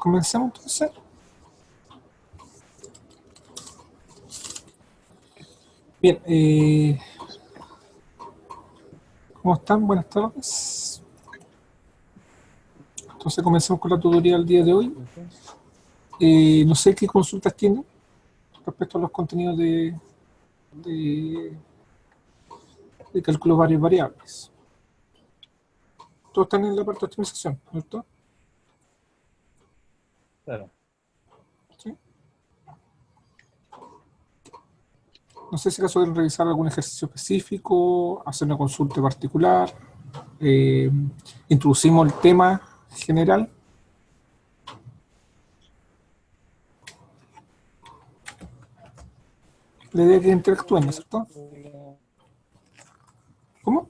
Comencemos entonces. Bien, ¿cómo están? Buenas tardes. Entonces comencemos con la tutoría del día de hoy. No sé qué consultas tienen respecto a los contenidos de, de cálculo varios variables. Todos están en la parte de optimización, ¿cierto? Claro. ¿Sí? No sé si acaso quieren revisar algún ejercicio específico, hacer una consulta particular, introducimos el tema general. La idea es que interactúen, ¿no es cierto? ¿Cómo?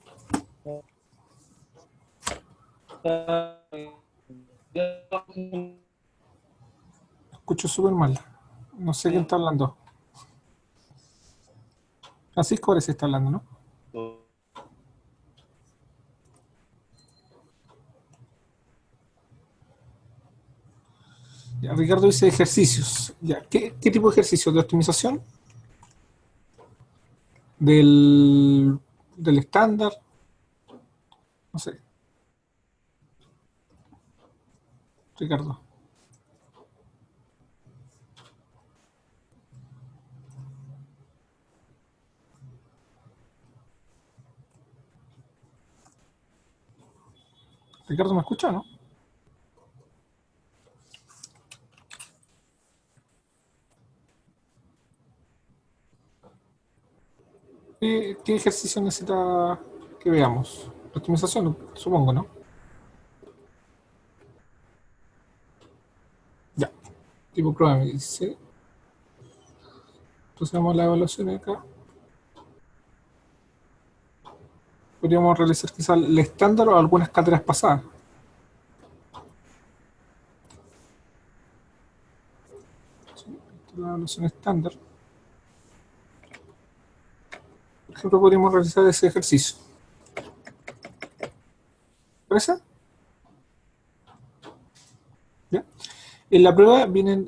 Escucho súper mal. No sé quién está hablando. Francisco parece que está hablando, ¿no? Ya, Ricardo dice ejercicios. Ya, ¿qué tipo de ejercicios? ¿De optimización? ¿Del estándar? No sé. Ricardo. Ricardo, ¿me escucha, no? ¿Qué ejercicio necesita que veamos? Optimización, supongo, ¿no? Ya. Tipo prueba me dice. Entonces vamos a la evaluación acá. Podríamos realizar quizás el estándar o algunas cátedras pasadas. ¿Sí? La evaluación estándar. Por ejemplo, podríamos realizar ese ejercicio. ¿Parece? ¿Ya? En la prueba vienen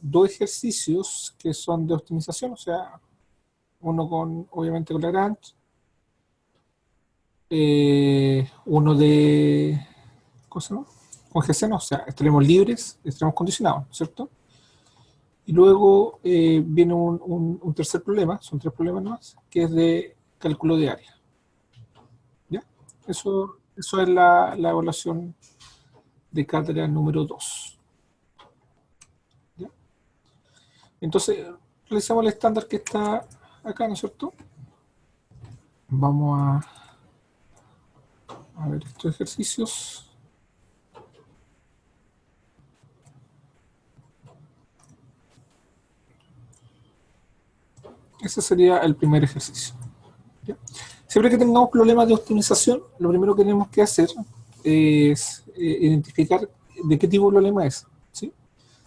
dos ejercicios que son de optimización, o sea, uno con, obviamente, con Lagrange, uno de, ¿cómo se llama? Con GCN, o sea, extremos libres, extremos condicionados, ¿cierto? Y luego viene un tercer problema, son tres problemas más, que es de cálculo de área. ¿Ya? Eso es la evaluación de cátedra número 2. ¿Ya? Entonces, realizamos el estándar que está acá, ¿no es cierto? Vamos a ver estos ejercicios. Ese sería el primer ejercicio. ¿Ya? Siempre que tengamos problemas de optimización, lo primero que tenemos que hacer es identificar de qué tipo de problema es. ¿Sí?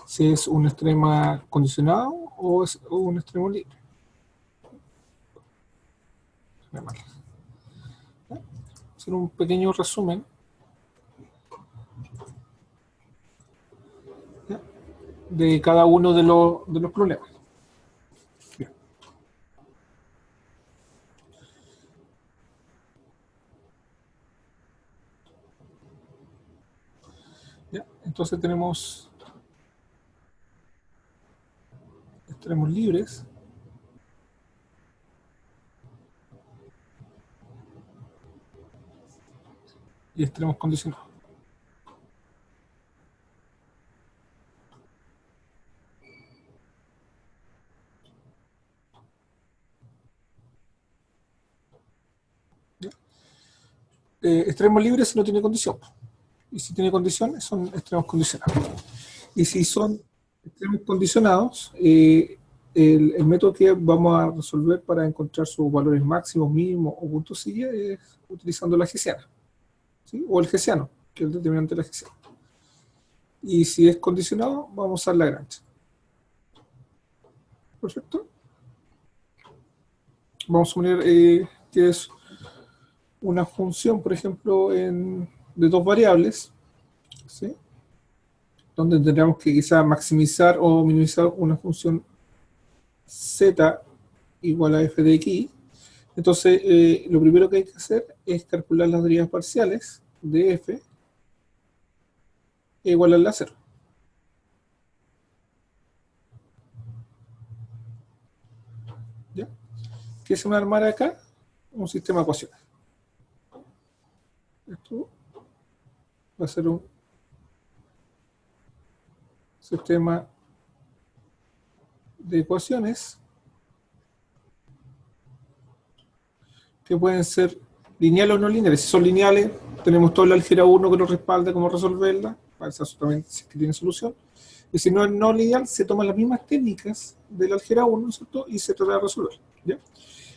Si es un extremo condicionado o es un extremo libre. Hacer un pequeño resumen, ¿ya? De cada uno de los problemas. Bien. ¿Ya? Entonces tenemos extremos libres y extremos condicionados. ¿Ya? Extremos libres si no tiene condición. Y si tiene condiciones, son extremos condicionados. Y si son extremos condicionados, el método que vamos a resolver para encontrar sus valores máximos, mínimos o puntos silla es utilizando la hessiana, ¿sí? O el hessiano, que es el determinante de la hessiana. Y si es condicionado, vamos a usar Lagrange. Perfecto. Vamos a poner que es una función, por ejemplo, de dos variables, ¿sí? Donde tendríamos que quizá maximizar o minimizar una función z igual a f de x. Entonces, lo primero que hay que hacer es calcular las derivas parciales de f igual a la 0. ¿Ya? ¿Qué se me va a armar acá? Un sistema de ecuaciones. Esto va a ser un sistema de ecuaciones que pueden ser lineales o no lineales. Si son lineales, tenemos toda la álgebra 1 que nos respalda cómo resolverla, para eso solamente si es que tiene solución. Y si no es no lineal, se toman las mismas técnicas de la álgebra 1, ¿cierto? Y se trata de resolver. ¿Ya?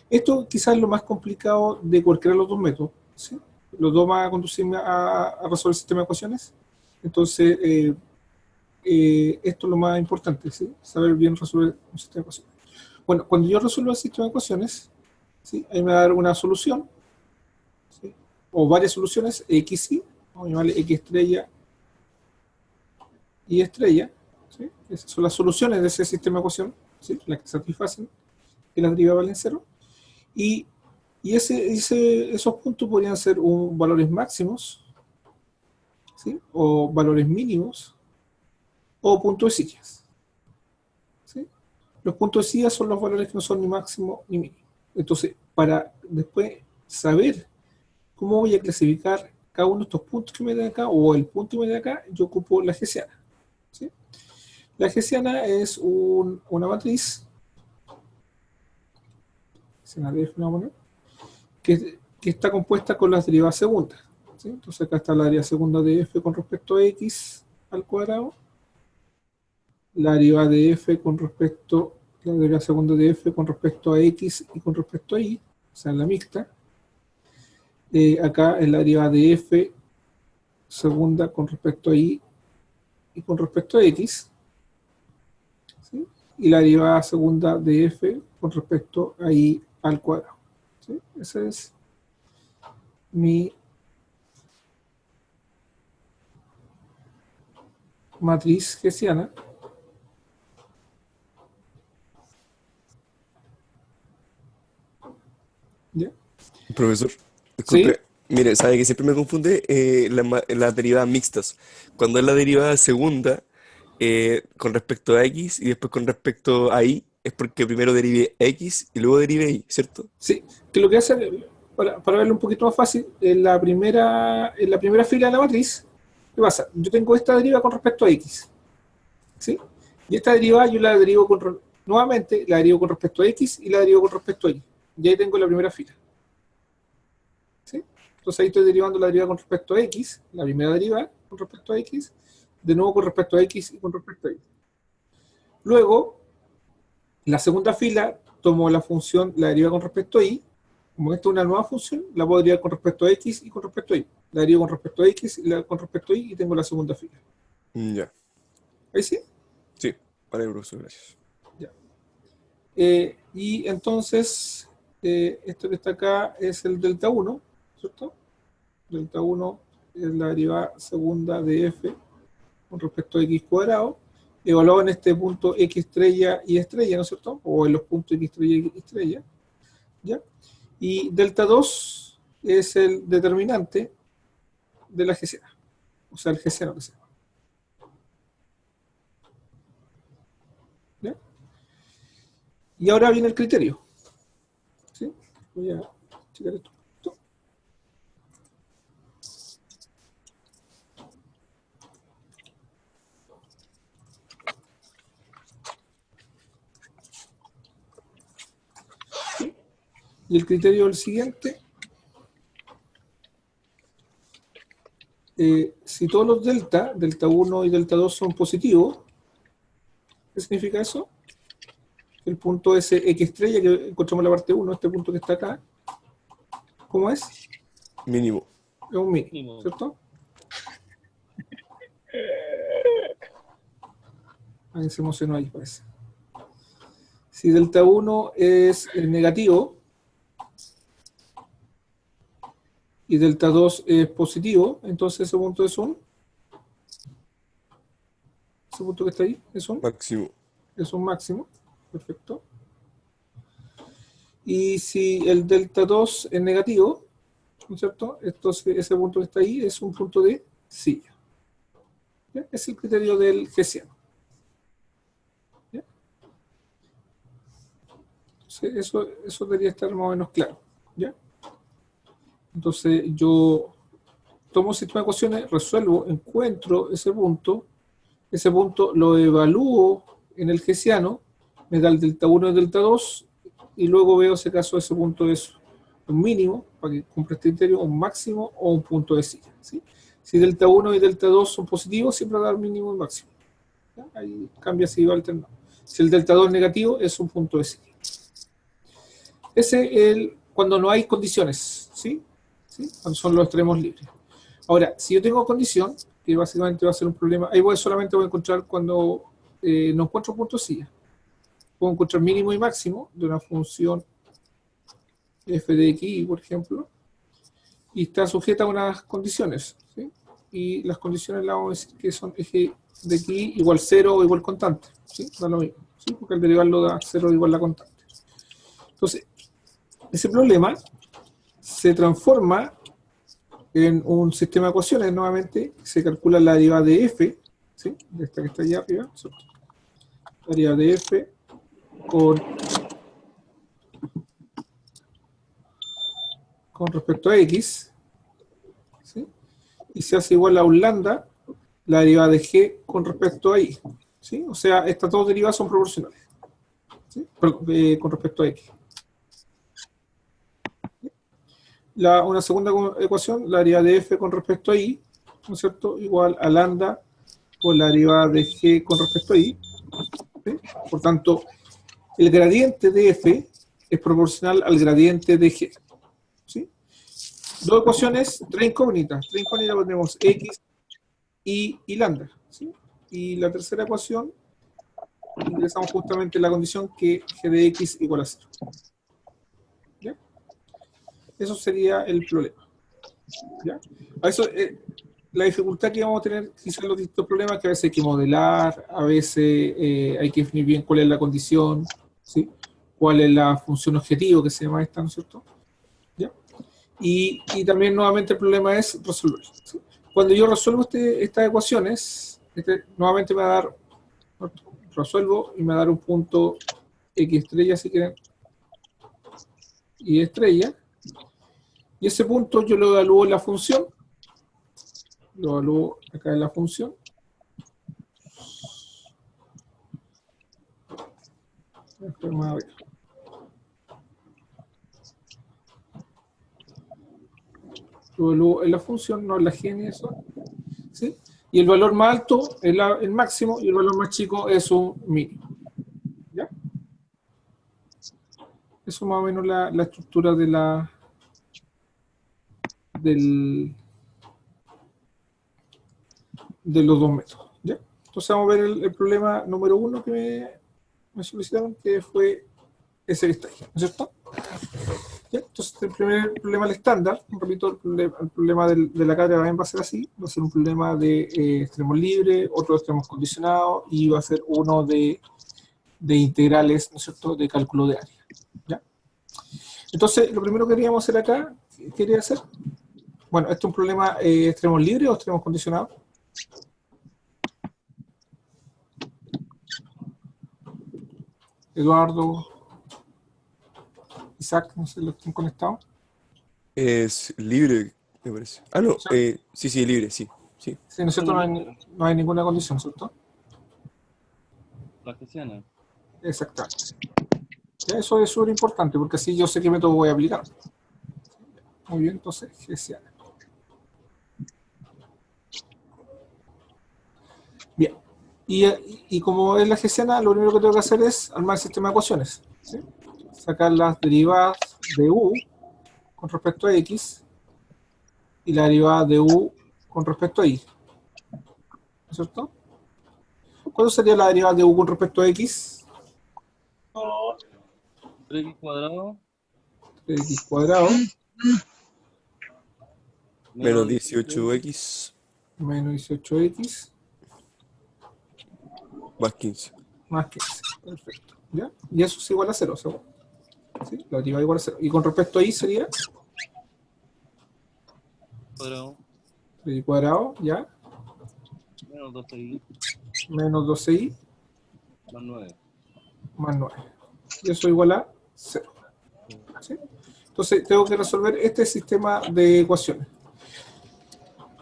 Esto quizás es lo más complicado de cualquiera de los dos métodos, ¿sí? Los dos van a conducirme a resolver el sistema de ecuaciones. Entonces, esto es lo más importante, ¿sí? Saber bien resolver un sistema de ecuaciones. Bueno, cuando yo resuelvo el sistema de ecuaciones, ¿sí? Ahí me va a dar una solución, ¿sí? O varias soluciones, x y, vamos a llamarle x estrella y estrella, ¿sí? Esas son las soluciones de ese sistema de ecuación, ¿sí? Las que satisfacen que las derivas valen cero. Y esos puntos podrían ser valores máximos, ¿sí? O valores mínimos, o puntos de sillas, ¿sí? Los puntos de sillas son los valores que no son ni máximo ni mínimo. Entonces, para después saber cómo voy a clasificar cada uno de estos puntos que me dan acá, o el punto que me dan acá, yo ocupo la hessiana, ¿sí? La hessiana es una matriz, que está compuesta con las derivas segundas, ¿sí? Entonces acá está la derivada segunda de f con respecto a x al cuadrado, la derivada de f con respecto, la derivada segunda de f con respecto a x y con respecto a y, o sea, la mixta. Acá es la derivada de f segunda con respecto a y con respecto a x, ¿sí? Y la derivada segunda de f con respecto a y al cuadrado, ¿sí? Esa es mi matriz hessiana. ¿Ya? Profesor, ¿Sí? disculpe, mire, sabe que siempre me confunde las derivadas mixtas. Cuando es la derivada segunda con respecto a x y después con respecto a y, es porque primero derive x y luego derive y, ¿cierto? Sí, que lo que hace, para verlo un poquito más fácil, en la primera fila de la matriz, ¿qué pasa? Yo tengo esta deriva con respecto a x, ¿sí? Y esta deriva yo la derivo nuevamente, la derivo con respecto a x y la derivo con respecto a y. Y ahí tengo la primera fila, ¿sí? Entonces ahí estoy derivando la deriva con respecto a x, la primera deriva con respecto a x, de nuevo con respecto a x y con respecto a y. Luego, la segunda fila, tomo la función, la deriva con respecto a y. Como esta es una nueva función, la puedo derivar con respecto a x y con respecto a y. La derivo con respecto a x y con respecto a y tengo la segunda fila. Ya, ¿Ahí sí? sí, vale, profesor, gracias. Ya. Y entonces, esto que está acá es el delta 1, ¿cierto? Delta 1 es la derivada segunda de f con respecto a x cuadrado, evaluado en este punto x estrella y estrella, ¿no es cierto? O en los puntos x estrella y estrella, ¿ya? Y delta 2 es el determinante de la GCA, o sea, el GCA que sea. ¿Ya? Y ahora viene el criterio, ¿sí? Voy a checar esto. ¿Sí? Y el criterio es el siguiente. Si todos los delta 1 y delta 2 son positivos, ¿qué significa eso? El punto ese X estrella que encontramos en la parte 1, este punto que está acá, ¿cómo es? Mínimo. Es un mínimo, ¿cierto? Ahí se emocionó ahí, parece. Si delta 1 es negativo y delta 2 es positivo, entonces ese punto es un... Ese punto que está ahí Máximo. es un máximo. Perfecto. Y si el delta 2 es negativo, ¿no es cierto? Entonces ese punto que está ahí es un punto de silla. ¿Ya? Es el criterio del Hessiano. ¿Ya? Entonces eso debería estar más o menos claro. ¿Ya? Entonces yo tomo un sistema de ecuaciones, resuelvo, encuentro ese punto lo evalúo en el Hessiano, me da el delta 1 y el delta 2, y luego veo si acaso ese punto es un mínimo, para que cumpla este criterio, un máximo o un punto de silla. ¿Sí? Si delta 1 y delta 2 son positivos, siempre va a dar mínimo y máximo. ¿Ya? Ahí cambia si va alternado. Si el delta 2 es negativo, es un punto de silla. Ese es cuando no hay condiciones, ¿sí? ¿Sí? Cuando son los extremos libres. Ahora, si yo tengo condición, que básicamente va a ser un problema, ahí solamente voy a encontrar cuando no encuentro puntos silla. Puedo encontrar mínimo y máximo de una función f de x, por ejemplo, y está sujeta a unas condiciones, ¿sí? Y las condiciones las vamos a decir que son f de x igual 0 o igual constante, ¿sí? Da lo mismo, ¿sí? Porque al derivarlo da 0 igual la constante. Entonces, ese problema se transforma en un sistema de ecuaciones, nuevamente, se calcula la derivada de f, ¿sí? De esta que está allá arriba, ¿cierto? La derivada de f con respecto a x, ¿sí? Y se hace igual a un lambda, la derivada de g con respecto a y, ¿sí? O sea, estas dos derivadas son proporcionales, ¿sí? Con respecto a x. Una segunda ecuación, la derivada de f con respecto a y, ¿no es cierto? Igual a lambda por la derivada de g con respecto a y, ¿sí? Por tanto, el gradiente de f es proporcional al gradiente de g, ¿sí? Dos ecuaciones, tres incógnitas tenemos x, y lambda, ¿sí? Y la tercera ecuación, ingresamos justamente la condición que g de x igual a 0. ¿Ya? Eso sería el problema. ¿Ya? A eso, la dificultad que vamos a tener quizás los distintos problemas, que a veces hay que modelar, a veces hay que definir bien cuál es la condición, ¿sí? Cuál es la función objetivo que se llama esta, ¿no es cierto? ¿Ya? Y también nuevamente el problema es resolver, ¿sí? Cuando yo resuelvo estas ecuaciones, nuevamente me va a dar, resuelvo y me va a dar un punto x estrella, si quieren, y estrella, y ese punto yo lo evalúo en la función, lo evalúo acá en la función, lo evalúo en la función, no en la g ni eso, ¿sí? Y el valor más alto es el máximo y el valor más chico es un mínimo. ¿Ya? Eso más o menos la estructura de de los dos métodos. ¿Ya? Entonces vamos a ver el problema número 1 que me solicitaron, que fue ese que está ahí, ¿no es cierto? ¿Ya? Entonces el primer problema del estándar, repito, el problema de la carga también va a ser así, va a ser un problema de extremos libres, otro de extremos condicionados, y va a ser uno de integrales, ¿no es cierto?, de cálculo de área. ¿Ya? Entonces, lo primero que queríamos hacer acá, ¿qué quería hacer? Bueno, ¿esto es un problema extremos libres o extremos condicionados? Eduardo, Isaac, no sé, los que están conectados. Es libre, me parece. Ah, no, sí, libre, sí. Sí, ¿no es cierto? No hay ninguna condición, ¿cierto? Cartesiana. Exactamente. Ya, eso es súper importante, porque así yo sé qué método voy a aplicar. Muy bien, entonces, Hessiana. Bien. Y como es la hessiana, lo único que tengo que hacer es armar el sistema de ecuaciones, ¿sí? Sacar las derivadas de u con respecto a x y la derivada de u con respecto a y, ¿no es cierto? ¿Cuánto sería la derivada de u con respecto a x? 3x cuadrado 3x cuadrado Menos menos 18x menos 18x más 15. más 15. Perfecto. ¿Ya? Y eso es igual a 0, ¿seguro? ¿Sí? La derivada igual a 0. Y con respecto a y sería cuadrado 3y cuadrado, ¿ya? menos 12y Menos 12y más 9. más 9. Y eso igual a 0. ¿Sí? Entonces tengo que resolver este sistema de ecuaciones.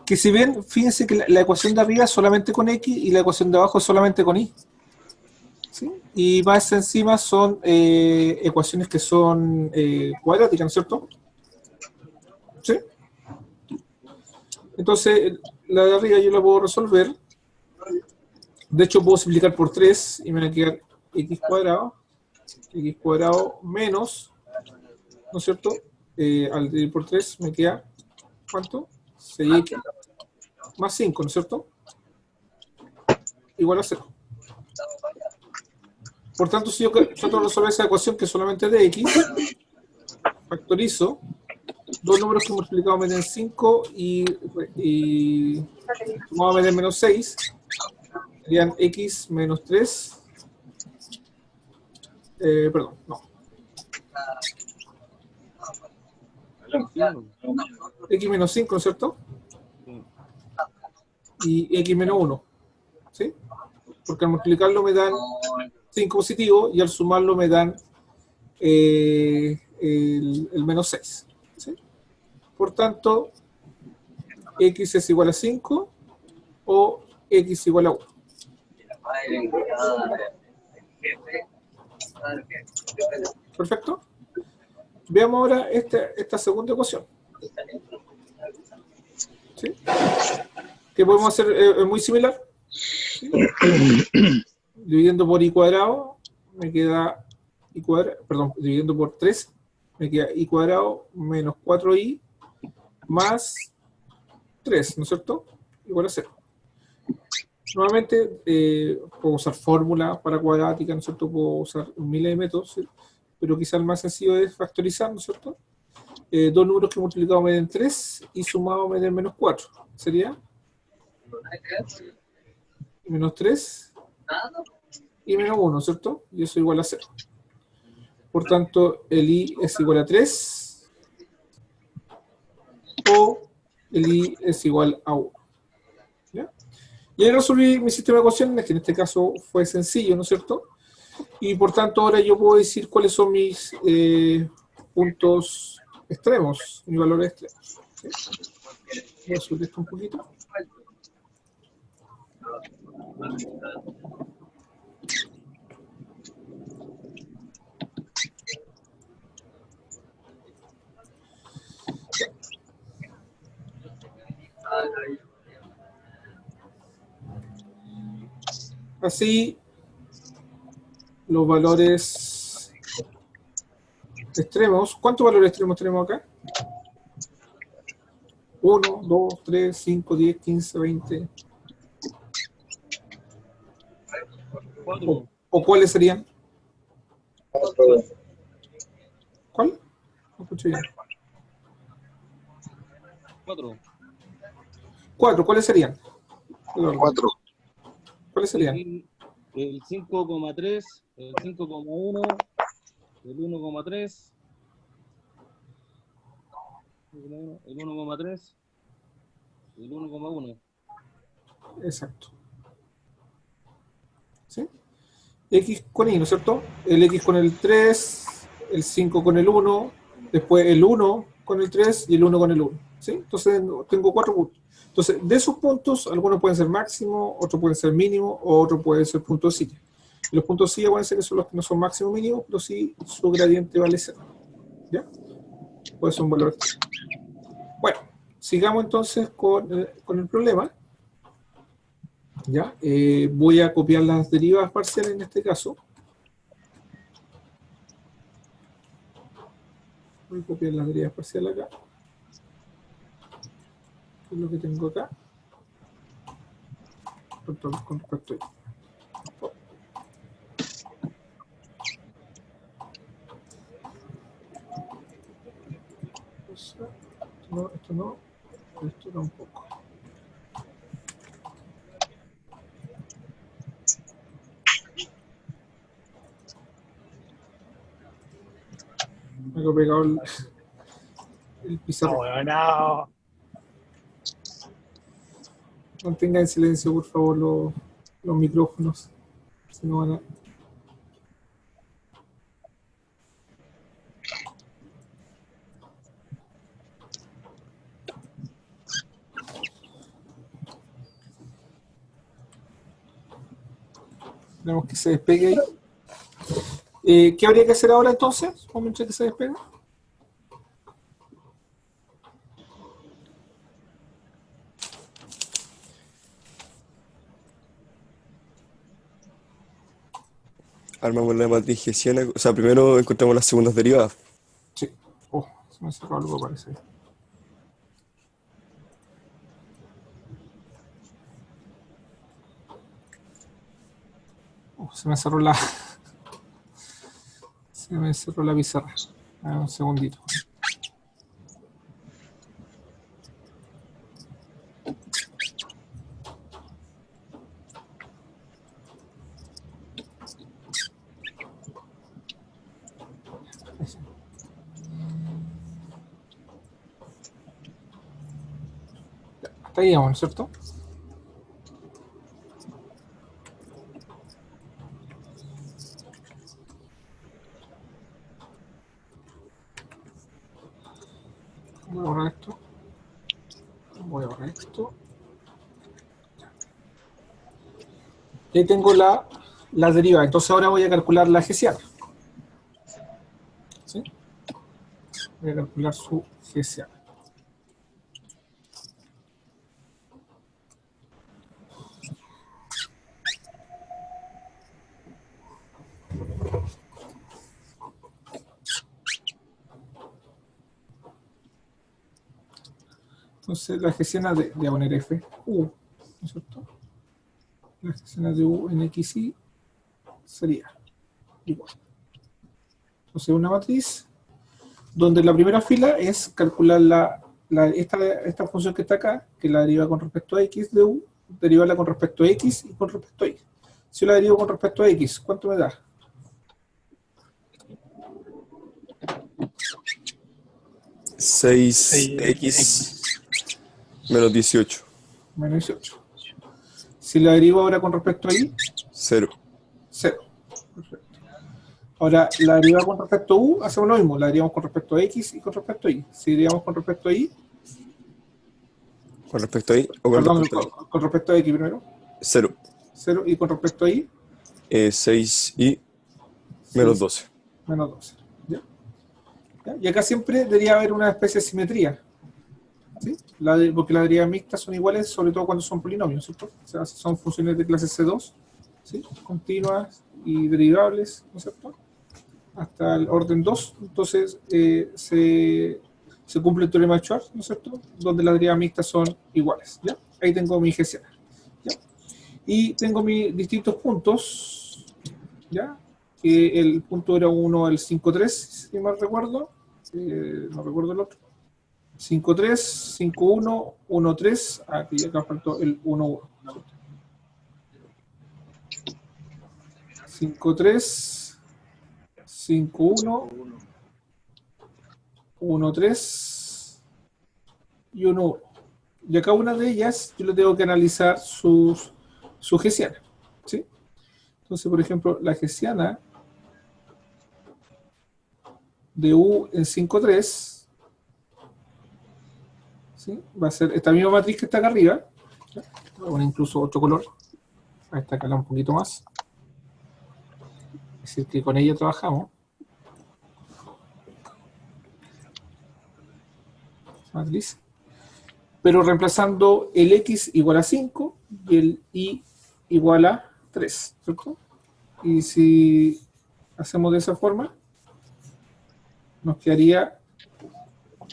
Que si bien, fíjense que la ecuación de arriba es solamente con x y la ecuación de abajo es solamente con y. ¿Sí? Y más encima son ecuaciones que son cuadráticas, ¿no es cierto? ¿Sí? Entonces, la de arriba yo la puedo resolver. De hecho, puedo simplificar por 3 y me va a quedar x cuadrado menos, ¿no es cierto? Al dividir por 3 me queda, ¿cuánto? 6x más 5, ¿no es cierto? Igual a 0. Por tanto, si yo trato de resolver esa ecuación que es solamente de x, factorizo, dos números que multiplicados me den 5 y sumado me den menos 6, serían x menos 3, perdón, no, x menos 5, ¿no es cierto? Sí. Y x menos 1, ¿sí? Porque al multiplicarlo me dan 5 positivo y al sumarlo me dan el menos 6, ¿sí? Por tanto, x es igual a 5 o x igual a 1. Perfecto. Veamos ahora esta segunda ecuación. ¿Sí? Que podemos hacer muy similar. ¿Sí? Dividiendo por y cuadrado, me queda y cuadrado, perdón, dividiendo por 3, me queda y cuadrado menos 4y más 3, ¿no es cierto? Igual a 0. Nuevamente, puedo usar fórmula para cuadrática, ¿no es cierto? Puedo usar miles de métodos, ¿sí? Pero quizá el más sencillo es factorizar, ¿no es cierto? Dos números que multiplicado me den 3 y sumado me den menos 4. Sería menos 3 y menos 1, ¿cierto? Y eso igual a 0. Por tanto, el i es igual a 3 o el i es igual a 1. ¿Ya? Y ahí resolví mi sistema de ecuaciones, que en este caso fue sencillo, ¿no es cierto? Y por tanto, ahora yo puedo decir cuáles son mis puntos extremos, mis valores extremos. ¿Sí? Voy a subir esto un poquito. Así, los valores extremos. ¿Cuántos valores extremos tenemos acá? 1, 2, 3, 5, 10, 15, 20. 4. ¿O cuáles serían? ¿Cuál? No escuché bien. 4. 4, ¿cuáles serían? Perdón, 4. ¿cuáles serían? El 5,3, el 5,1, el 1,3, el 1,3, el 1,1. Exacto. ¿Sí? X con y, ¿no es cierto? El X con el 3, el 5 con el 1, después el 1 con el 3 y el 1 con el 1. ¿Sí? Entonces tengo 4 puntos. Entonces, de esos puntos, algunos pueden ser máximo, otros pueden ser mínimo, o otros pueden ser puntos silla. Y los puntos silla pueden ser que son los que no son máximo o mínimo, pero sí su gradiente vale 0. ¿Ya? Puede ser un valor. Bueno, sigamos entonces con el problema. ¿Ya? Voy a copiar las derivas parciales en este caso. Voy a copiar las derivas parciales acá. ¿Qué es lo que tengo acá? Con respecto a esto. Esto no, esto tampoco. Me he pegado el pizarrón. Bueno, Mantenga en silencio, por favor, los micrófonos. Si no van a... Tenemos que se despegue ahí. ¿Qué habría que hacer ahora entonces? Mientras que se despega. Armamos la matriz hessiana. O sea, primero encontramos las segundas derivadas. Sí. Oh, se me cerró algo, parece. Oh, se me cerró la... Se me cerró la pizarra. Un segundito. Hasta ahí vamos, ¿no es cierto? Voy a borrar esto. Voy a borrar esto. Y ahí tengo la deriva. Entonces ahora voy a calcular la hessiana. ¿Sí? Voy a calcular su hessiana. Entonces la hessiana voy a poner F, U, ¿no es cierto? La hessiana de U en XY sería igual. Entonces una matriz donde la primera fila es calcular esta función que está acá, que la deriva con respecto a X de U, derivarla con respecto a X y con respecto a Y. Si yo la derivo con respecto a X, ¿cuánto me da? 6x menos 18. Menos 18. Si la derivo ahora con respecto a Y, 0. 0. Perfecto. Ahora, la derivada con respecto a U, hacemos lo mismo. La derivamos con respecto a X y con respecto a Y. Si derivamos con respecto a Y, ¿Con respecto a y o con perdón, respecto a y? con respecto a X primero, 0. 0. Y con respecto a Y, 6y menos 6 12. menos 12. ¿Ya? ¿Ya? Y acá siempre debería haber una especie de simetría. ¿Sí? Porque las derivas mixtas son iguales, sobre todo cuando son polinomios, ¿cierto? O sea, son funciones de clase C2, ¿sí? Continuas y derivables, ¿no es cierto? Hasta el orden 2, entonces se cumple el teorema de Schwarz, ¿no es cierto? Donde las derivas mixtas son iguales, ¿ya? Ahí tengo mi hessiana, ¿ya? Y tengo mis distintos puntos, ¿ya? Que el punto era uno, el 5,3, si mal recuerdo, no recuerdo el otro. 5,3, 5,1, 1,3, aquí acá faltó el 1,1. 5,3, 5,1, 1,3 y 1,1. Y a cada una de ellas yo le tengo que analizar su hessiana, ¿sí? Entonces, por ejemplo, la hessiana de U en 5,3, ¿sí? Va a ser esta misma matriz que está acá arriba. ¿Ya? Voy a poner incluso otro color. A esta acá un poquito más. Es decir, que con ella trabajamos. Matriz. Pero reemplazando el X igual a 5 y el Y igual a 3, ¿cierto? Y si hacemos de esa forma, nos quedaría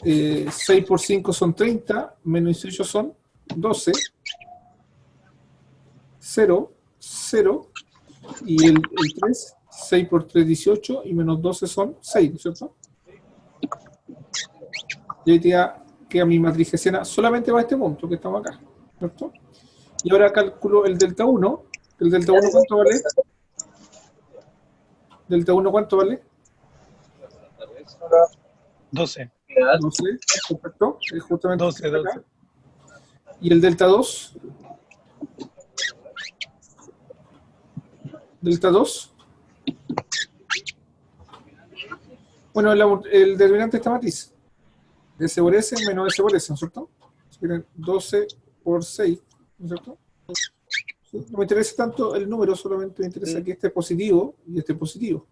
6 por 5 son 30, menos 18 son 12, 0, 0, y el 3, 6 por 3, 18, y menos 12 son 6, ¿cierto? Y ahí queda mi matriz hessiana solamente para este punto que estamos acá, ¿cierto? Y ahora calculo el delta 1. ¿El delta 1 cuánto vale? ¿Delta 1 cuánto vale? 12. 12, perfecto. Es justamente 12, acá. 12. ¿Y el delta 2? Delta 2. Bueno, el determinante de esta matriz. S por S menos S por S, ¿no es cierto? Si quieren, 12 por 6, ¿no es cierto? ¿Sí? No me interesa tanto el número, solamente me interesa que este es positivo y este es positivo.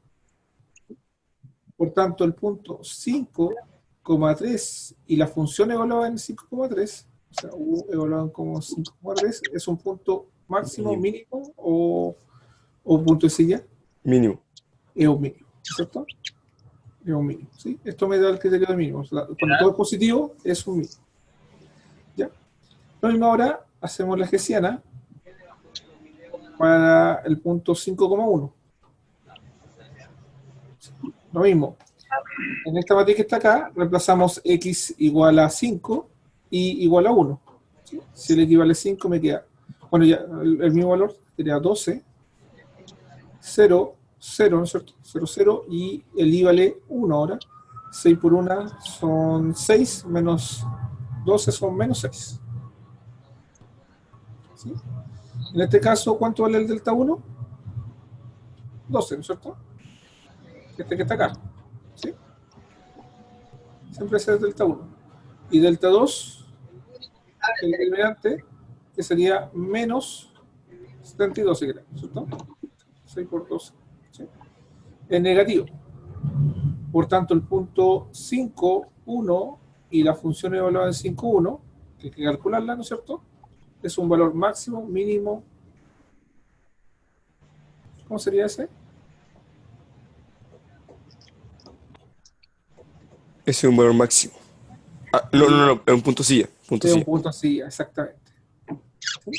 Por tanto, el punto 5,3 y la función evaluada en 5,3, o sea, U evaluado como 5,3, es un punto máximo, mínimo o punto de silla. Mínimo. Es un mínimo, ¿cierto? Es un mínimo, ¿sí? Esto me da el criterio de mínimo. Cuando todo es positivo, es un mínimo. ¿Ya? Lo mismo ahora, hacemos la hessiana para el punto 5,1. Lo mismo. En esta matriz que está acá, reemplazamos x igual a 5 y igual a 1. ¿Sí? Si el equivale a 5, me queda, bueno, ya el mismo valor sería 12, 0, 0, ¿no es cierto? 0, 0, y el i vale 1 ahora. 6 por 1 son 6, menos 12 son menos 6. ¿Sí? En este caso, ¿cuánto vale el delta 1? 12, ¿no es cierto? Este que está acá. ¿Sí? Siempre es el delta 1. Y delta 2, el determinante, que sería menos 72, ¿cierto? 6 por 12. ¿Sí? Es negativo. Por tanto, el punto 5,1 y la función evaluada en 5,1, que hay que calcularla, ¿no es cierto? Es un valor máximo, mínimo. ¿Cómo sería ese? Ese es un valor máximo. No, es un punto silla. Punto Es un silla. punto así, exactamente. ¿Sí?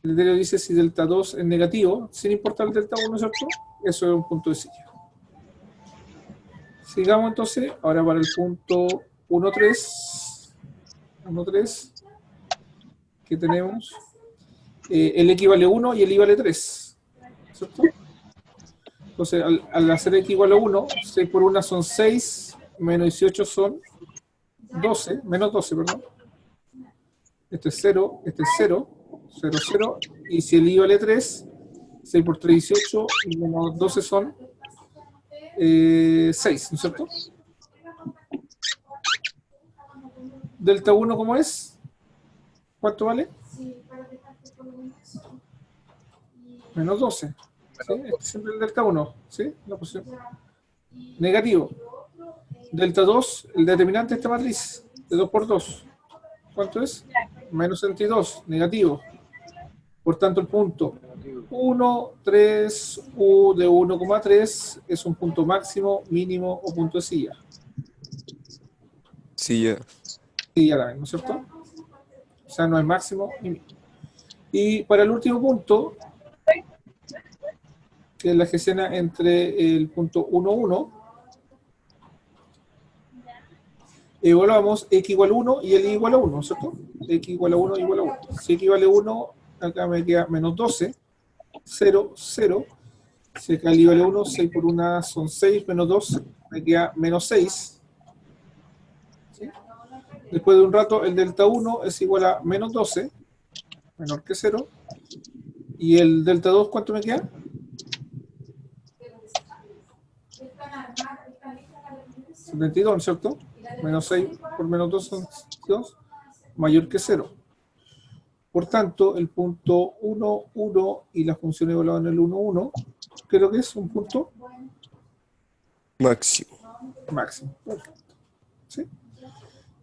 El criterio dice si delta 2 es negativo, sin importar el delta 1, ¿no es cierto? Eso es un punto de silla. Sigamos entonces, ahora para el punto 1,3. 1,3, que tenemos el x vale 1 y el y vale 3, ¿cierto? Entonces, al hacer x igual a 1, 6 por 1 son 6, menos 18 son 12, menos 12, perdón. Este es 0, este es 0, 0, 0, y si el i vale 3, 6 por 3, 18, y menos 12 son 6, ¿no es cierto? Delta 1, ¿cómo es? ¿Cuánto vale? Menos 12. ¿Sí? Este es siempre el delta 1. ¿Sí? La posición. Negativo. Delta 2, el determinante de esta matriz, de 2 por 2. ¿Cuánto es? Menos 32. Negativo. Por tanto, el punto 1, 3, u de 1,3 es un punto máximo, mínimo o punto de silla. Silla. Silla también, ¿no es cierto? O sea, no es máximo ni mínimo. Y para el último punto, que es la hessiana entre el punto 1, 1, evaluamos x igual a 1 y el y igual a 1, ¿cierto? X igual a 1 igual a 1. Si x vale 1, acá me queda menos 12, 0, 0. Si acá el y vale 1, 6 por 1 son 6, menos 2, me queda menos 6. ¿Sí? Después de un rato, el delta 1 es igual a menos 12, menor que 0. Y el delta 2, ¿cuánto me queda? $72, ¿no es cierto? Menos 6 por menos 2 son 2, mayor que 0. Por tanto, el punto 1, 1 y la función evaluada en el 1, 1, creo que es un punto Máximo. máximo. Perfecto. ¿Sí?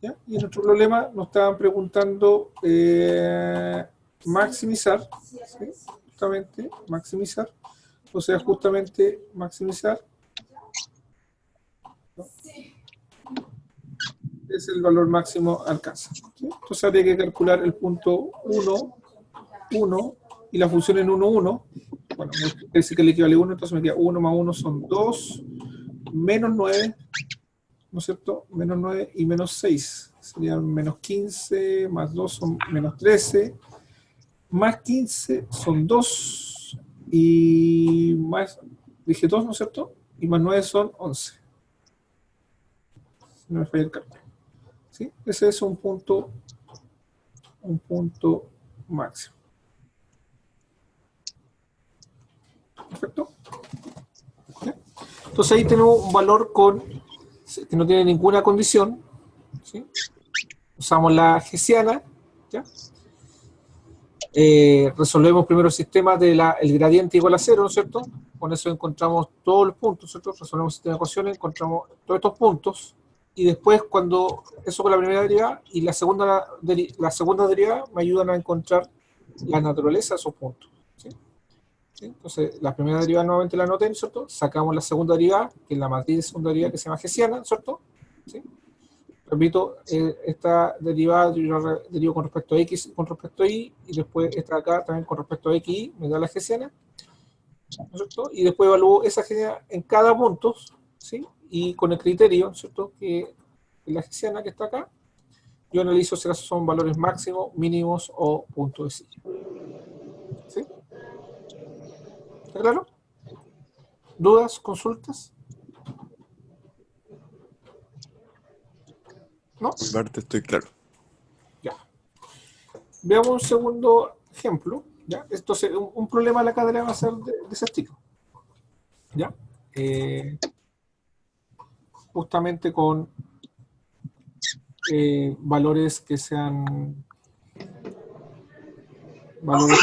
¿Ya? Y en nuestro problema nos estaban preguntando maximizar, ¿sí? justamente maximizar, o sea, justamente maximizar, ¿no? Es el valor máximo alcanza, ¿sí? Entonces habría que calcular el punto 1, 1 y la función en 1, 1. Bueno, dice que le equivale a 1, entonces me queda 1 más 1 son 2, menos 9, ¿no es cierto? Menos 9 y menos 6. Serían menos 15, más 2 son menos 13, más 15 son 2, y más, dije 2, ¿no es cierto? Y más 9 son 11. No me falla el cálculo. ¿Sí? Ese es un punto máximo. Perfecto. ¿Sí? Entonces ahí tenemos un valor que no tiene ninguna condición, ¿sí? Usamos la hessiana, ¿ya? Resolvemos primero el sistema del gradiente igual a 0, ¿no es cierto? Con eso encontramos todos los puntos, ¿cierto? Resolvemos el sistema de ecuaciones, encontramos todos estos puntos, y después cuando eso con la primera derivada y la segunda derivada me ayudan a encontrar la naturaleza de esos puntos, ¿sí? ¿Sí? Entonces la primera derivada nuevamente la anoté, ¿no es cierto? Sacamos la segunda derivada, que es la matriz de segunda derivada que se llama hessiana, ¿no es cierto? ¿Sí? Repito, esta derivada yo la derivo con respecto a x y con respecto a y después esta de acá también con respecto a x y me da la hessiana, ¿no es cierto? Y después evalúo esa hessiana en cada punto, ¿sí? Y con el criterio, ¿no es cierto?, que la hessiana que está acá, yo analizo si acaso son valores máximos, mínimos o puntos de silla. ¿Sí? ¿Está claro? ¿Dudas? ¿Consultas? ¿No? Por mi parte estoy claro. Ya. Veamos un segundo ejemplo. ¿Ya? Entonces, un problema de la cadena va a ser de ese estilo. ¿Ya? Justamente con valores que sean valores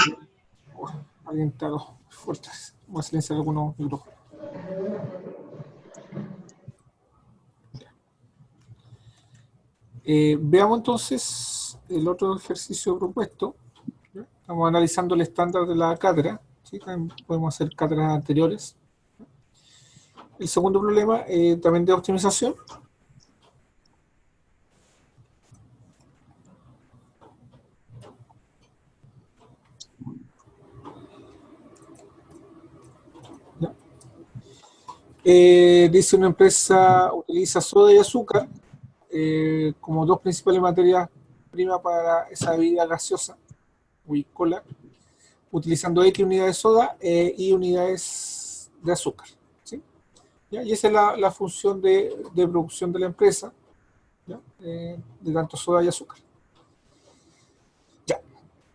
orientados fuertes. Voy a silenciar algunos micrófonos. Veamos entonces el otro ejercicio propuesto. ¿Ya? Estamos analizando el estándar de la cátedra, ¿sí? También podemos hacer cátedras anteriores. El segundo problema también de optimización. ¿Ya? Dice una empresa utiliza soda y azúcar como dos principales materias primas para esa bebida gaseosa, cola, utilizando X unidades de soda y unidades de azúcar, ¿sí? ¿Ya? Y esa es la función de producción de la empresa, ¿ya? De tanto soda y azúcar. Ya.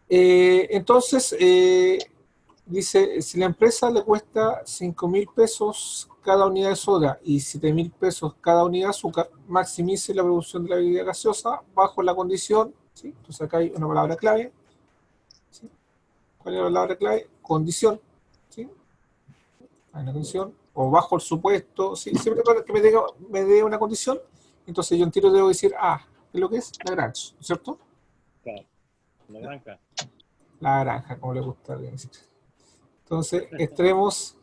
Entonces, dice, si la empresa le cuesta 5.000 pesos cada unidad de soda y 7.000 pesos cada unidad de azúcar, maximice la producción de la bebida gaseosa bajo la condición, ¿sí? Entonces acá hay una palabra clave, ¿sí? ¿Cuál es la palabra clave? Condición, ¿sí? Hay una condición, o bajo el supuesto, ¿sí? Siempre que me dé una condición, entonces yo en tiro debo decir, ¿qué es lo que es? Lagrange, ¿cierto? Claro, la granja. La granja, como le gusta decir. Entonces, extremos,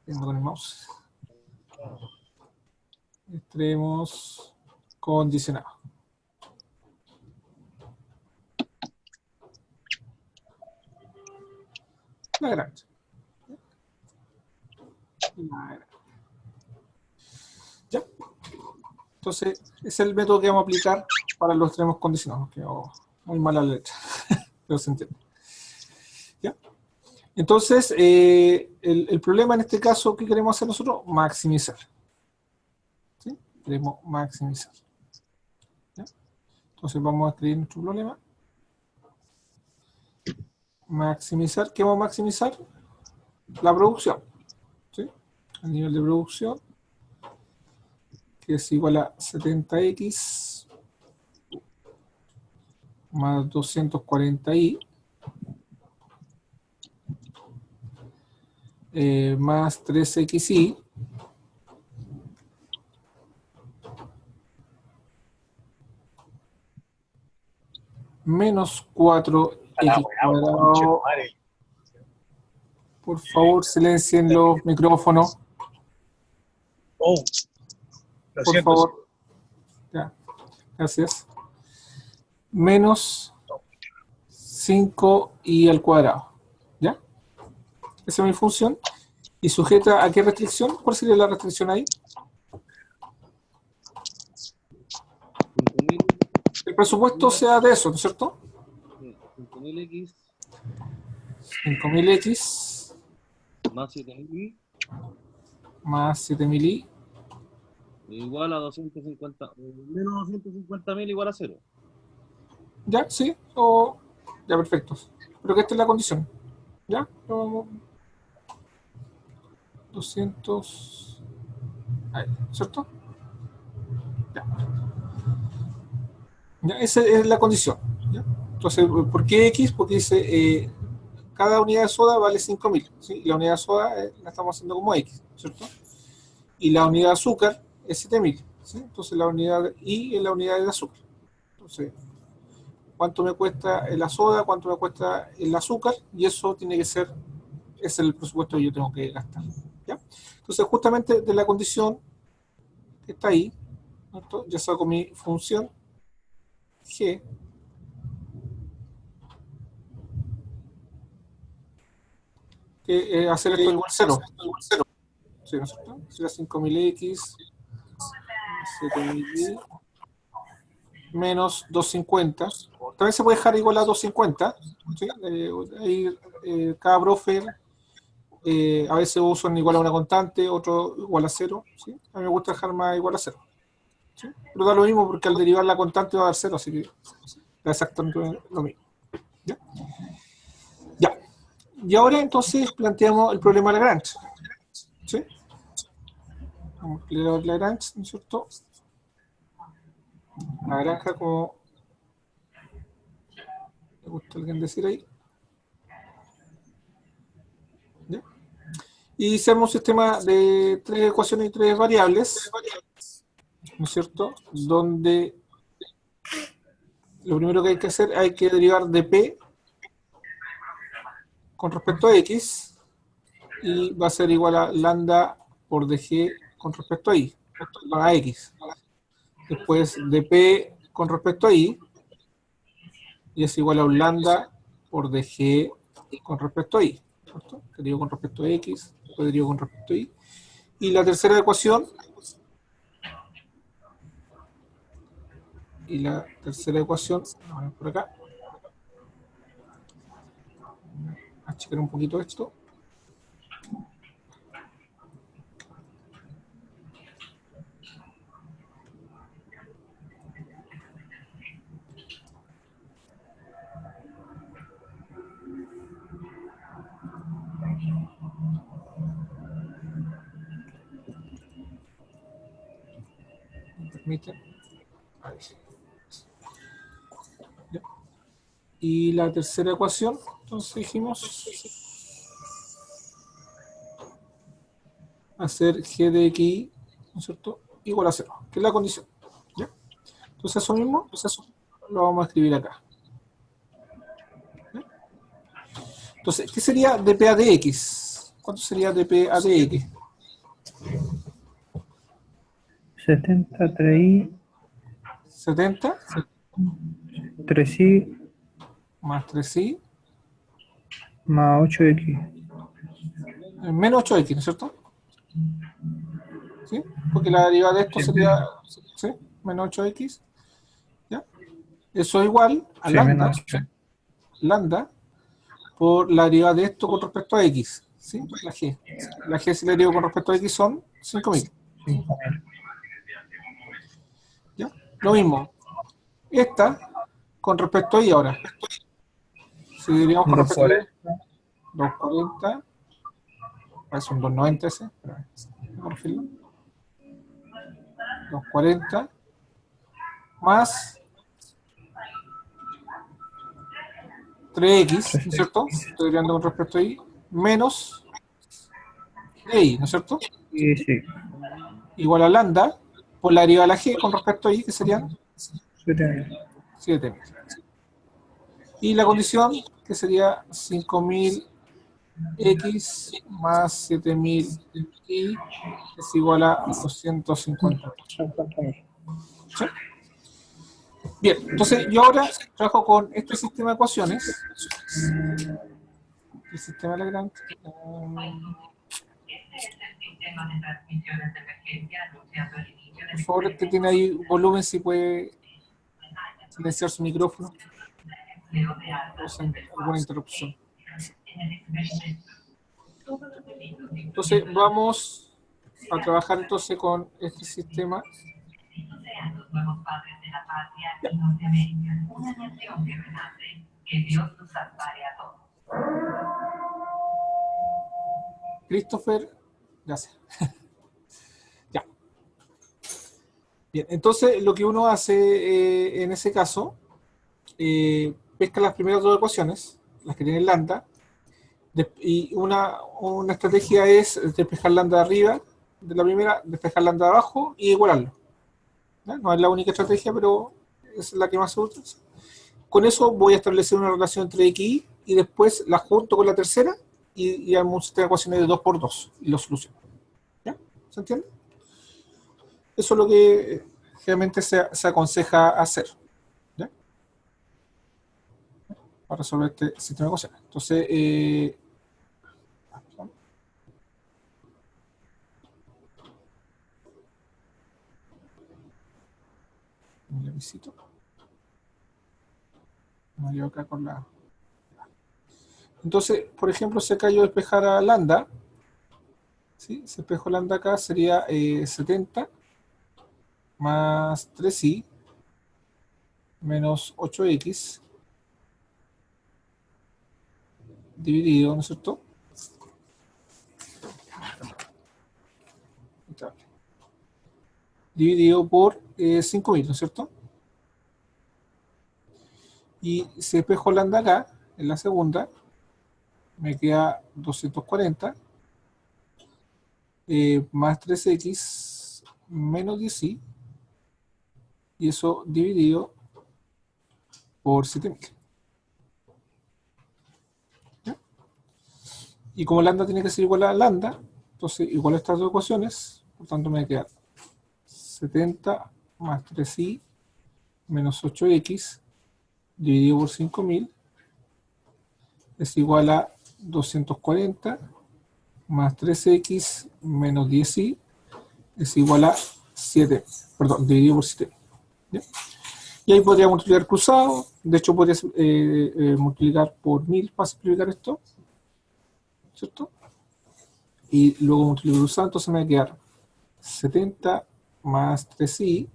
tengo con el mouse, extremos condicionados. Lagrange. ¿Ya? Entonces, ese es el método que vamos a aplicar para los extremos condicionados. Quedó muy mala letra, pero se entiende. ¿Ya? Entonces, el problema en este caso, ¿qué queremos hacer nosotros? Maximizar. ¿Sí? Queremos maximizar. ¿Ya? Entonces, vamos a escribir nuestro problema. Maximizar, ¿qué vamos a maximizar? La producción. ¿Sí? El nivel de producción, que es igual a 70x más 240y más 3xy menos 4y. X cuadrado. Por favor, silencien los micrófonos, Oh, lo por siento. favor. Ya, gracias. Menos 5i al cuadrado. ¿Ya? Esa es mi función. ¿Y sujeta a qué restricción? ¿Cuál sería la restricción ahí? 5000, El presupuesto sea de eso, ¿no es cierto? 5000X 5000X más 7000 más 7000i. igual a 250, menos 250.000 igual a 0. ¿Ya? ¿Sí? O... Ya, perfecto. Pero que esta es la condición. ¿Ya? 200... Ahí, ¿cierto? Ya. Ya, esa es la condición. ¿Ya? Entonces, ¿por qué X? Porque dice, cada unidad de soda vale 5000. ¿Sí? La unidad de soda la estamos haciendo como X, ¿cierto? Y la unidad de azúcar es 7000. ¿Sí? Entonces, la unidad I es la unidad de azúcar. Entonces, ¿cuánto me cuesta la soda? ¿Cuánto me cuesta el azúcar? Y eso tiene que ser, es el presupuesto que yo tengo que gastar. ¿Ya? Entonces, justamente de la condición que está ahí, ¿cierto? Ya saco mi función G, que hacer esto igual 0. ¿Sí, no es cierto? Será 5000X, 7000Y, menos 250. También se puede dejar igual a 250. ¿Sí? Ahí, cada brofer a veces usan igual a una constante, otro igual a 0. ¿Sí? A mí me gusta dejar más igual a 0. ¿Sí? Pero da lo mismo porque al derivar la constante va a dar 0, así que da exactamente lo mismo. ¿Ya? Ya. Y ahora entonces planteamos el problema de Lagrange. ¿Sí? Vamos a leer Lagrange, ¿no es cierto? La granja, como le gusta a alguien decir ahí. ¿Ya? Y hacemos un sistema de 3 ecuaciones y 3 variables, ¿no es cierto? Donde lo primero que hay que hacer, hay que derivar de P con respecto a X, y va a ser igual a lambda por dg con respecto a Y, a X. Después de P con respecto a Y, y es igual a un lambda por dg con respecto a Y, ¿cierto? Derivo con respecto a X, después derivo con respecto a Y. Y la tercera ecuación, por acá, a checar un poquito esto. ¿Me permiten? Ahí. ¿Ya? Y la tercera ecuación, entonces dijimos, hacer g de x, ¿no es cierto?, igual a 0, que es la condición. ¿Ya? Entonces eso mismo, lo vamos a escribir acá. ¿Ya? Entonces, ¿qué sería dPA de x? ¿Cuánto sería dPA de x? 70 3i 70 3i más 3i más 8x. menos 8x, ¿no es cierto? ¿Sí? Porque la derivada de esto Sí. sería, ¿sí?, menos 8x. ¿Ya? Eso es igual a Sí, lambda, menos 8. lambda por la derivada de esto con respecto a x. ¿Sí? La g. La g, si la derivo con respecto a x, son 5000. 5000. ¿Ya? Lo mismo. Esta con respecto a y ahora. Si derivamos con respecto a y, 240. Parece un 290 ese. Pero, voy a corregirlo. 240 más 3x, ¿no es cierto? Estoy derivando con respecto a y, menos y, ¿no es cierto? Y sí, Igual a lambda por la derivada de la g con respecto a y, que serían 7000. 7000. Y la condición, que sería 5000 X más 7000 Y es igual a 250. ¿Sí? Bien, entonces yo ahora trabajo con este sistema de ecuaciones. El sistema Lagrange. Por favor, el que tiene ahí volumen, si puede silenciar su micrófono. O alguna interrupción. Entonces vamos a trabajar entonces con este sistema. Christopher, gracias. Ya. Bien, entonces lo que uno hace en ese caso, pesca las primeras dos ecuaciones, las que tienen lambda, y una estrategia es despejar lambda de arriba de la primera, despejar lambda de abajo y igualarlo. ¿Ya? No es la única estrategia, pero es la que más se usa. Con eso voy a establecer una relación entre x y después la junto con la tercera y hago un sistema de ecuaciones de 2×2 y lo soluciono. ¿Ya? ¿Se entiende? Eso es lo que generalmente se aconseja hacer. ¿Ya? Para resolver este sistema de ecuaciones. Entonces, un lapicito. Me llevo acá con la... Entonces, por ejemplo, si acá yo despejara lambda, ¿sí? Si despejo lambda acá sería 70 más 3i menos 8x dividido, ¿no es cierto? Dividido por 5000, ¿no es cierto? Y si despejo lambda acá, en la segunda, me queda 240 más 3x menos 10i, y eso dividido por 7000. ¿Ya? Y como lambda tiene que ser igual a lambda, entonces igual a estas dos ecuaciones, por tanto me queda 70 más 3i menos 8x dividido por 5000 es igual a 240 más 3x menos 10i es igual a 7, perdón, dividido por 7. ¿Ya? Y ahí podría multiplicar cruzado, de hecho podría multiplicar por 1000 para simplificar esto, ¿cierto? Y luego multiplicar cruzado, entonces me va a quedar 70 más 3i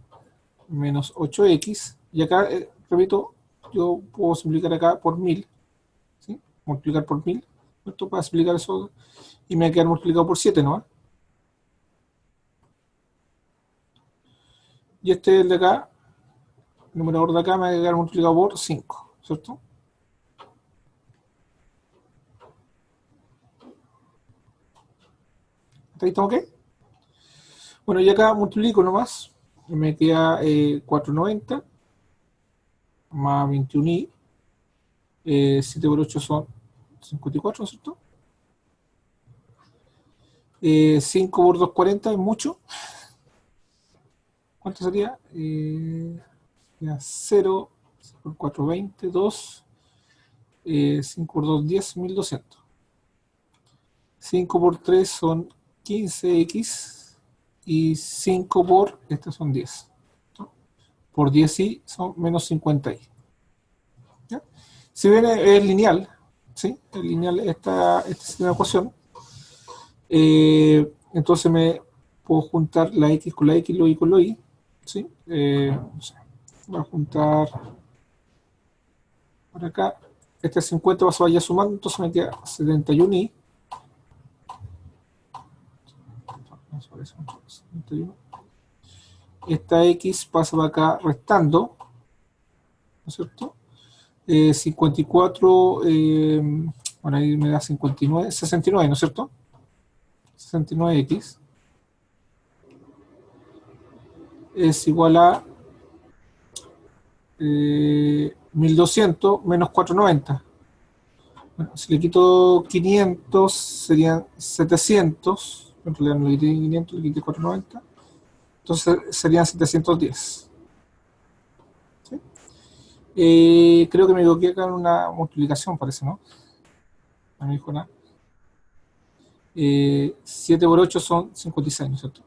menos 8x, y acá, repito, yo puedo simplificar acá por 1000, ¿sí? Multiplicar por 1000, ¿cierto? Para explicar eso, y me va a quedar multiplicado por 7, ¿no? Y este de acá, el numerador de acá me va a quedar multiplicado por 5, ¿cierto? ¿Hasta ahí estamos ok? Bueno, y acá multiplico nomás, y me queda 490 más 21i, 7 por 8 son 54, ¿no es cierto? 5 por 2, 40 es mucho. ¿Cuánto sería? 0, 5 por 4, 20, 2, 5 por 2, 10, 1200. 5 por 3 son 15x y 5 por, estas son 10. ¿No? Por 10y son menos 50y. ¿Ya? Si bien es lineal, ¿sí? Es lineal este sistema de ecuación, entonces me puedo juntar la x con la x, lo y con lo y, ¿sí? No sé, voy a juntar por acá, este 50 se vaya sumando, entonces me queda 71i. Esta x pasa para acá restando, ¿no es cierto? 54, bueno, ahí me da 59, 69, ¿no es cierto? 69x es igual a 1200 menos 490. Bueno, si le quito 500 serían 700. En realidad no le quité 500, le quité 490. Entonces serían 710. ¿Sí? Creo que me equivoqué acá en una multiplicación, parece, ¿no? No me dijo nada. 7 por 8 son 56, ¿no es cierto?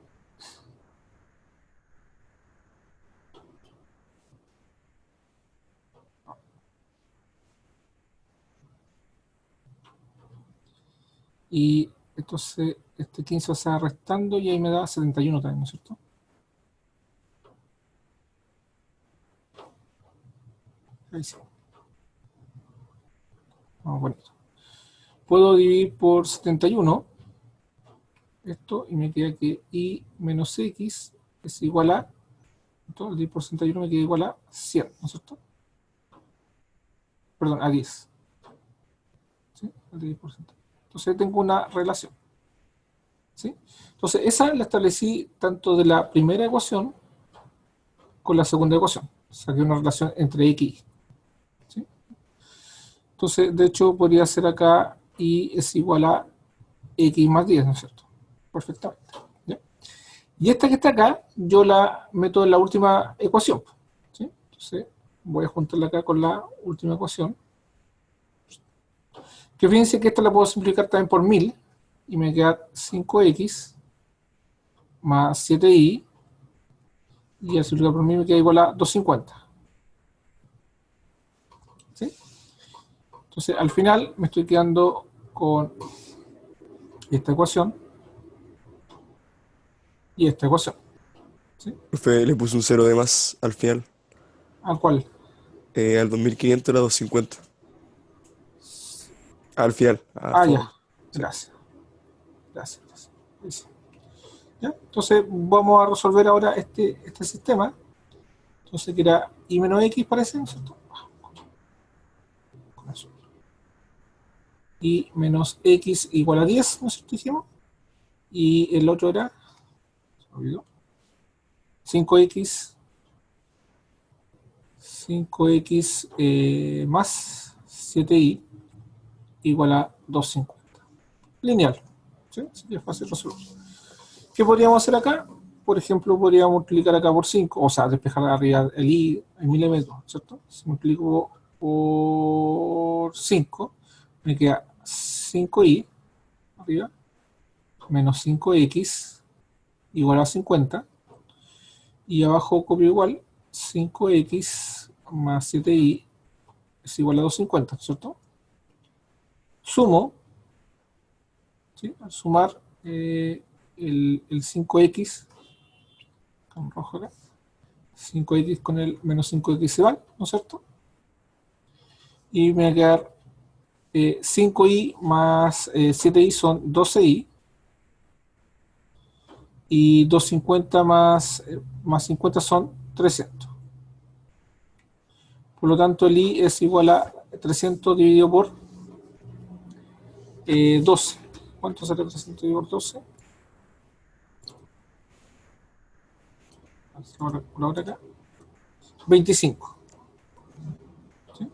Y entonces este 15 se va restando y ahí me da 71 también, ¿no es cierto? Ahí sí. Vamos bonito. Puedo dividir por 71 esto y me queda que y menos x es igual a, entonces dividir por 61 me queda igual a 100, ¿no es cierto? Perdón, a 10. ¿Sí? Al dividir por 100. Entonces tengo una relación. ¿Sí? Entonces esa la establecí tanto de la primera ecuación con la segunda ecuación. Saqué una relación entre x y y. ¿Sí? Entonces, de hecho, podría ser acá y es igual a x más 10, ¿no es cierto? Perfectamente. ¿Ya? Y esta que está acá, yo la meto en la última ecuación. ¿Sí? Entonces, voy a juntarla acá con la última ecuación. Que fíjense que esta la puedo simplificar también por 1000 y me queda 5x más 7y y al simplificar por 1000 me queda igual a 250. ¿Sí? Entonces, al final me estoy quedando con esta ecuación y esta ecuación. ¿Sí? Profe, le puse un 0 de más al final. Al cual, Al 2500 era 250. Al final, a favor. ya, Sí. gracias. Gracias. Ahí sí. ¿Ya? Entonces, vamos a resolver ahora este sistema. Entonces, que era y menos x, parece, ¿no es cierto? Con eso. Y menos x igual a 10, ¿no es cierto? Dijimos. Y el otro era, se me olvidó, 5x más 7y igual a 250. Lineal. ¿Sí? Así que es fácil resolver. ¿Qué podríamos hacer acá? Por ejemplo, podríamos multiplicar acá por 5, o sea, despejar arriba el i en milímetros, ¿cierto? Si multiplico por 5, me queda 5i arriba, menos 5x igual a 50, y abajo copio igual, 5x más 7y es igual a 250, ¿cierto? Sumo, ¿sí? Al sumar el 5x, con rojo acá, 5x con el menos 5x se van, ¿no es cierto? Y me va a quedar 5i más 7i son 12i, y 250 más 50 son 300. Por lo tanto, el i es igual a 300 dividido por 12. ¿Cuánto sale 300 dividido por 12? Vamos a acá. 25. ¿Sí?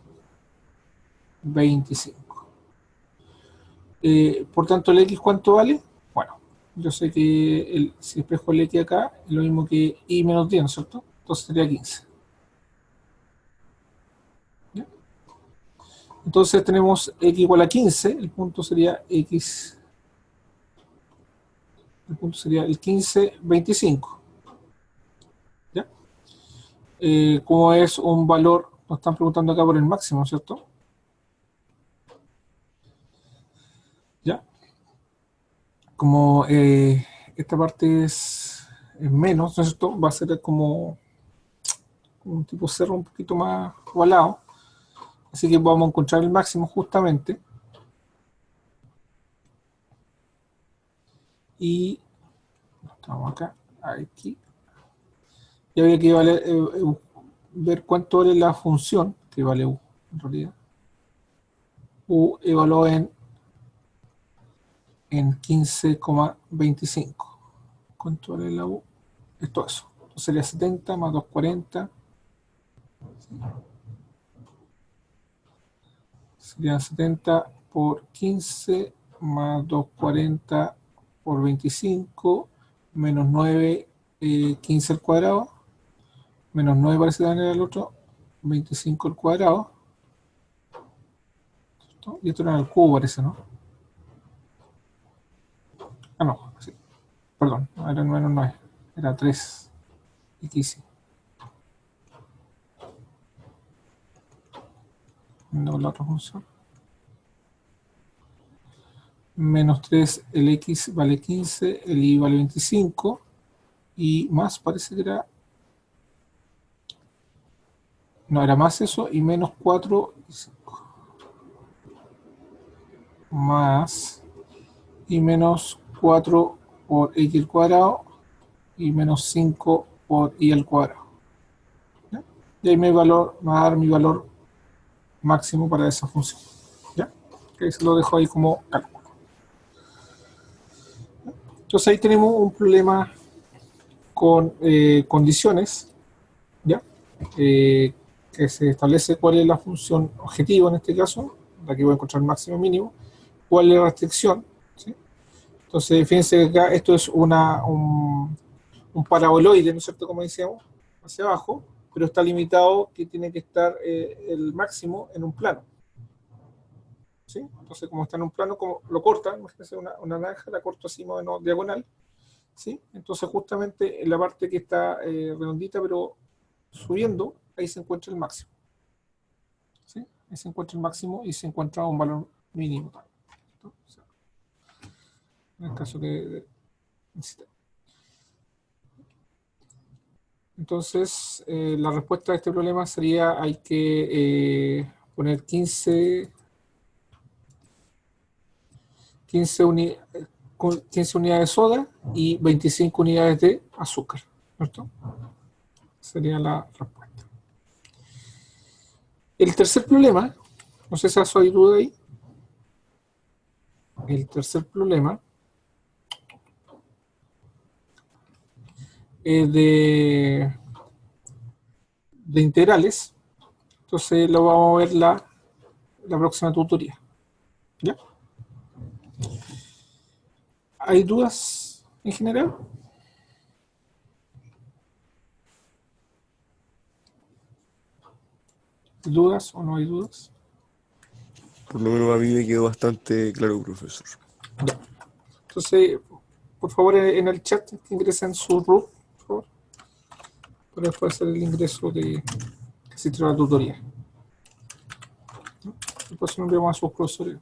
25. Por tanto, el x, ¿cuánto vale? Bueno, yo sé que si espejo el x acá, es lo mismo que i menos 10, ¿no es cierto? Entonces sería 15. ¿Ya? Entonces tenemos x igual a 15, el punto sería x, el punto sería el 15, 25. ¿Ya? Como es un valor, nos están preguntando acá por el máximo, ¿cierto? ¿Ya? Como esta parte es menos, ¿no es cierto? Va a ser como un tipo cerro un poquito más ovalado. Así que vamos a encontrar el máximo justamente. Y estamos acá, aquí. Y habría que ver cuánto vale la función, que vale u en realidad. U evaluado en 15,25. ¿Cuánto vale la u? Es todo eso. Entonces sería 70 más 240. Serían 70 por 15 más 240 por 25 menos 9, 15 al cuadrado, menos 9 parece que era el otro, 25 al cuadrado, ¿cierto? Y esto era el cubo parece, ¿no? Ah, no, sí. Perdón, no era menos 9, era 3 x. Con la otra función. Menos 3, el x vale 15, el y vale 25, y más parece que era... No, era más eso, y menos 4 y 5. Más, y menos 4 por x al cuadrado, y menos 5 por y al cuadrado. ¿Ya? Y ahí me va a dar mi valor máximo para esa función. ¿Ya? Que se lo dejo ahí como cálculo. Entonces ahí tenemos un problema con condiciones, ¿ya? Que se establece cuál es la función objetivo en este caso, la que voy a encontrar máximo y mínimo, cuál es la restricción, ¿sí? Entonces fíjense que acá esto es un paraboloide, ¿no es cierto? Como decíamos, hacia abajo, pero está limitado que tiene que estar el máximo en un plano, ¿sí? Entonces como está en un plano, como lo cortan, imagínense una naranja, la corto así más o menos diagonal, ¿sí? Entonces justamente en la parte que está redondita pero subiendo, ahí se encuentra el máximo, ¿sí? Ahí se encuentra el máximo y se encuentra un valor mínimo, ¿no? O sea, en el caso que necesitamos. Entonces la respuesta a este problema sería hay que poner 15 unidades de soda y 25 unidades de azúcar, ¿cierto? Sería la respuesta. El tercer problema, no sé si hay duda ahí. El tercer problema es de integrales. Entonces lo vamos a ver la próxima tutoría. ¿Ya? ¿Hay dudas en general? ¿Dudas o no hay dudas? Por lo menos a mí me quedó bastante claro, profesor. Ya. Entonces, por favor, en el chat ingresen su root, por favor, para después hacer el ingreso de que se la tutoría. Después nos enviamos a sus profesores.